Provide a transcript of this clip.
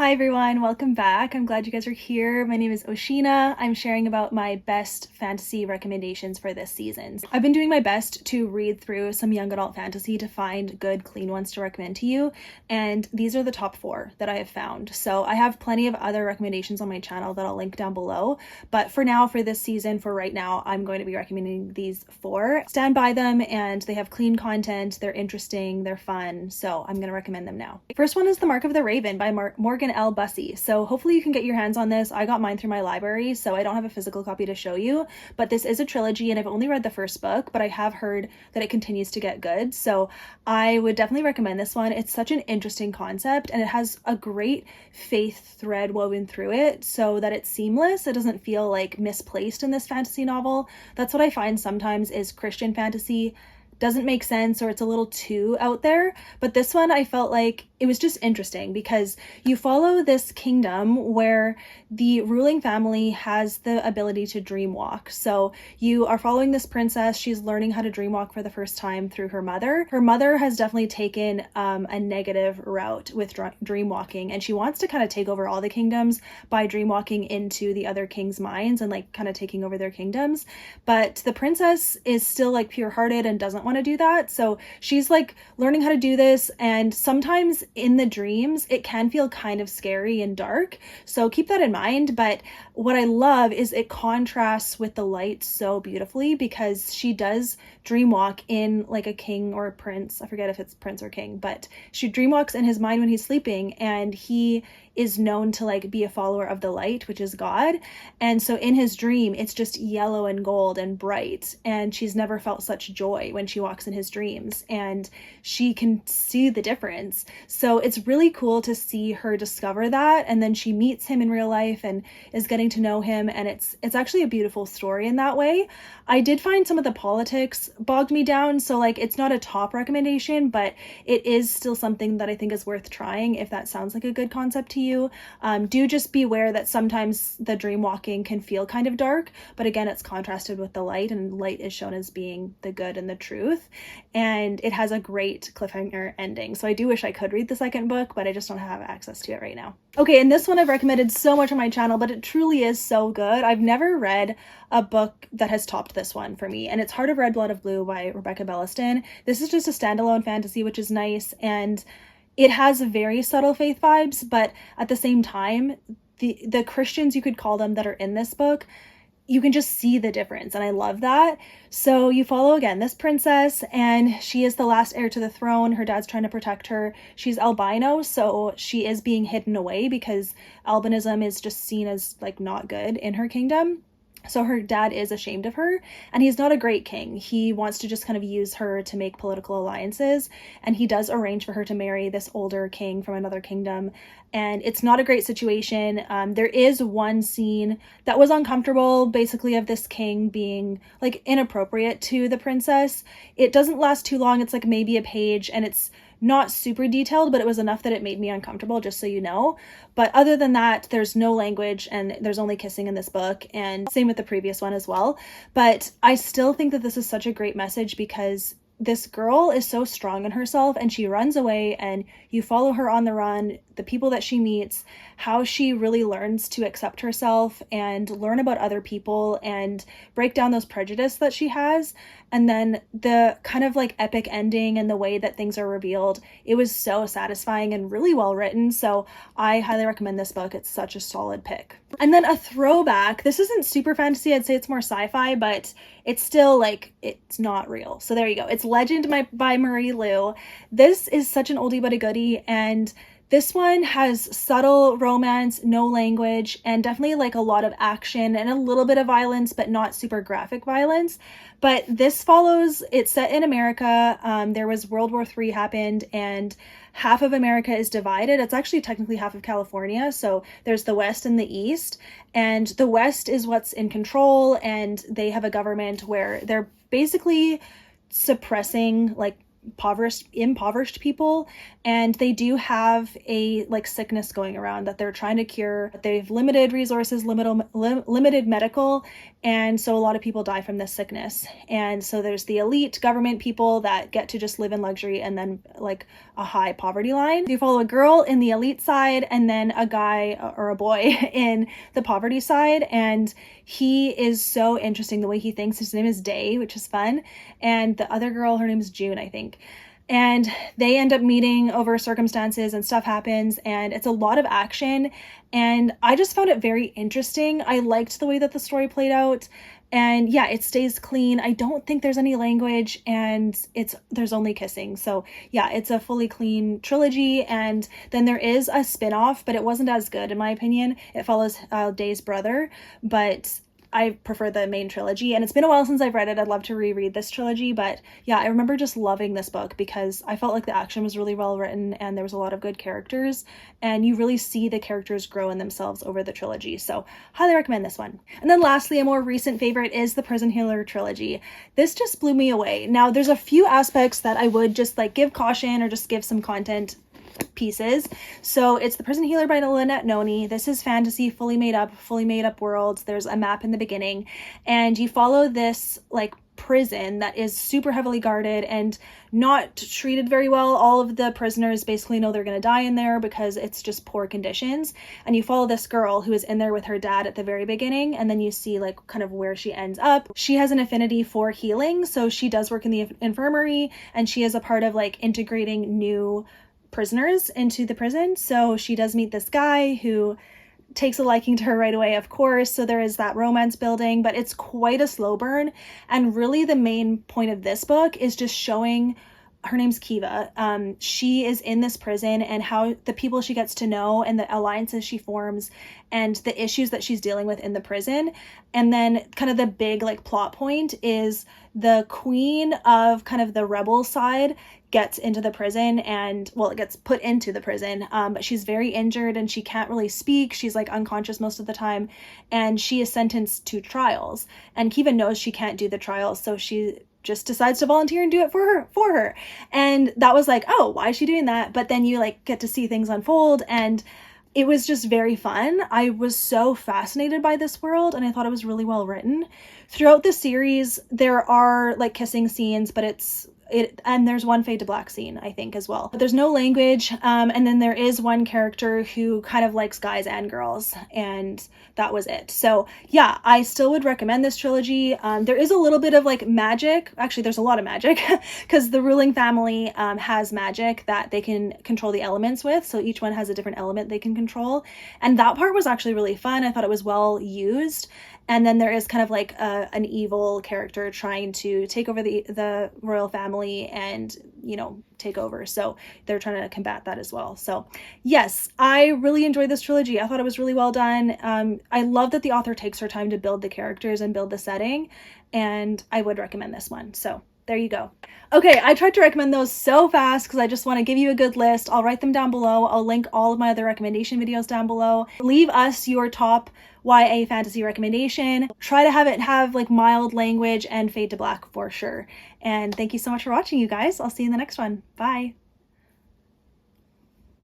Hi everyone, welcome back. I'm glad you guys are here. My name is Oshina. I'm sharing about my best fantasy recommendations for this season. I've been doing my best to read through some young adult fantasy to find good, clean ones to recommend to you, and these are the top 4 that I have found. So I have plenty of other recommendations on my channel that I'll link down below, but for now, for this season, for right now, I'm going to be recommending these 4. Stand by them, and they have clean content, they're interesting, they're fun, so I'm going to recommend them now. First one is The Mark of the Raven by Morgan L. Busse. So hopefully you can get your hands on this. I got mine through my library, so I don't have a physical copy to show you, but this is a trilogy and I've only read the first book, but I have heard that it continues to get good. So I would definitely recommend this one. It's such an interesting concept and it has a great faith thread woven through it so that it's seamless. It doesn't feel like misplaced in this fantasy novel. That's what I find sometimes is Christian fantasy doesn't make sense or it's a little too out there, but this one I felt like it was just interesting because you follow this kingdom where the ruling family has the ability to dream walk. So you are following this princess. She's learning how to dream walk for the first time through her mother. Her mother has definitely taken a negative route with dream walking, and she wants to kind of take over all the kingdoms by dream walking into the other kings' minds and like kind of taking over their kingdoms. But the princess is still like pure-hearted and doesn't want to do that. So she's like learning how to do this, and sometimes in the dreams it can feel kind of scary and dark, so keep that in mind. But what I love is it contrasts with the light so beautifully because she does dream walk in like a king or a prince, I forget if it's prince or king, but she dream walks in his mind when he's sleeping, and he is known to like be a follower of the light, which is God. And so in his dream it's just yellow and gold and bright, and she's never felt such joy when she walks in his dreams, and she can see the difference. So it's really cool to see her discover that, and then she meets him in real life and is getting to know him, and it's actually a beautiful story in that way. I did find some of the politics bogged me down, so like it's not a top recommendation, but it is still something that I think is worth trying if that sounds like a good concept to you. Do just be aware that sometimes the dream walking can feel kind of dark, but again, it's contrasted with the light, and light is shown as being the good and the truth, and it has a great cliffhanger ending. So I do wish I could read the second book, but I just don't have access to it right now. Okay, and this one I've recommended so much on my channel, but it truly is so good. I've never read a book that has topped this one for me, and it's Heart of Red, Blood of Blue by Rebecca Belliston. This is just a standalone fantasy, which is nice, and it has very subtle faith vibes, but at the same time, the Christians, you could call them, that are in this book, you can just see the difference, and I love that. So you follow, again, this princess, and she is the last heir to the throne. Her dad's trying to protect her. She's albino, so she is being hidden away because albinism is just seen as like not good in her kingdom. So her dad is ashamed of her, and he's not a great king. He wants to just kind of use her to make political alliances, and he does arrange for her to marry this older king from another kingdom, and it's not a great situation. There is one scene that was uncomfortable, basically, of this king being like inappropriate to the princess. It doesn't last too long. It's like maybe a page, and it's not super detailed, but it was enough that it made me uncomfortable, just so you know. But other than that, there's no language, and there's only kissing in this book, and same with the previous one as well. But I still think that this is such a great message because this girl is so strong in herself, and she runs away, and you follow her on the run, the people that she meets, how she really learns to accept herself and learn about other people and break down those prejudices that she has. And then the kind of like epic ending and the way that things are revealed, it was so satisfying and really well written. So I highly recommend this book. It's such a solid pick. And then a throwback. This isn't super fantasy. I'd say it's more sci-fi, but it's still like, it's not real. So there you go. It's Legend by Marie Lu. This is such an oldie but a goodie, and this one has subtle romance, no language, and definitely like a lot of action and a little bit of violence, but not super graphic violence. But this follows, it's set in America. There was World War III happened, and half of America is divided. It's actually technically half of California. So there's the West and the East, and the West is what's in control, and they have a government where they're basically suppressing like impoverished people, and they do have a like sickness going around that they're trying to cure. They've limited resources, limited medical, and so a lot of people die from this sickness. And so there's the elite government people that get to just live in luxury, and then like a high poverty line. You follow a girl in the elite side and then a guy or a boy in the poverty side, and he is so interesting the way he thinks. His name is Day, which is fun, and the other girl, her name is June, I think. And they end up meeting over circumstances and stuff happens, and it's a lot of action, and I just found it very interesting. I liked the way that the story played out, and yeah, it stays clean. I don't think there's any language, and there's only kissing. So yeah, it's a fully clean trilogy. And then there is a spin-off, but it wasn't as good in my opinion. It follows Day's brother, but I prefer the main trilogy, and it's been a while since I've read it. I'd love to reread this trilogy, but yeah, I remember just loving this book because I felt like the action was really well written and there was a lot of good characters, and you really see the characters grow in themselves over the trilogy. So highly recommend this one. And then lastly, a more recent favorite is the Prison Healer trilogy. This just blew me away. Now there's a few aspects that I would just like give caution or just give some content pieces. So it's the Prison Healer by Lynette. This is fantasy, fully made up world. There's a map in the beginning, and you follow this like prison that is super heavily guarded and not treated very well. All of the prisoners basically know they're going to die in there because it's just poor conditions. And you follow this girl who is in there with her dad at the very beginning, and then you see like kind of where she ends up. She has an affinity for healing, so she does work in the infirmary, and she is a part of like integrating new prisoners into the prison. So she does meet this guy who takes a liking to her right away, of course. So there is that romance building, but it's quite a slow burn. And really the main point of this book is just showing, her name's Kiva. She is in this prison, and how the people she gets to know and the alliances she forms and the issues that she's dealing with in the prison. And then kind of the big like plot point is the queen of kind of the rebel side gets into the prison, and well, it gets put into the prison, but she's very injured and she can't really speak. She's like unconscious most of the time, and she is sentenced to trials, and Kiva knows she can't do the trials, so she just decides to volunteer and do it for her. And that was like, oh, why is she doing that? But then you like get to see things unfold, and it was just very fun. I was so fascinated by this world, and I thought it was really well written. Throughout the series, there are like kissing scenes, but and there's one fade to black scene, I think, as well. But there's no language, and then there is one character who kind of likes guys and girls, and that was it. So yeah, I still would recommend this trilogy. There is a little bit of like magic. Actually, there's a lot of magic because the ruling family has magic that they can control the elements with. So each one has a different element they can control. And that part was actually really fun. I thought it was well used. And then there is kind of like an evil character trying to take over the royal family and, you know, take over. So they're trying to combat that as well. So yes, I really enjoyed this trilogy. I thought it was really well done. I love that the author takes her time to build the characters and build the setting, and I would recommend this one. So there you go. Okay, I tried to recommend those so fast because I just want to give you a good list. I'll write them down below. I'll link all of my other recommendation videos down below. Leave us your top YA fantasy recommendation. Try to have like mild language and fade to black for sure. And thank you so much for watching, you guys. I'll see you in the next one. Bye.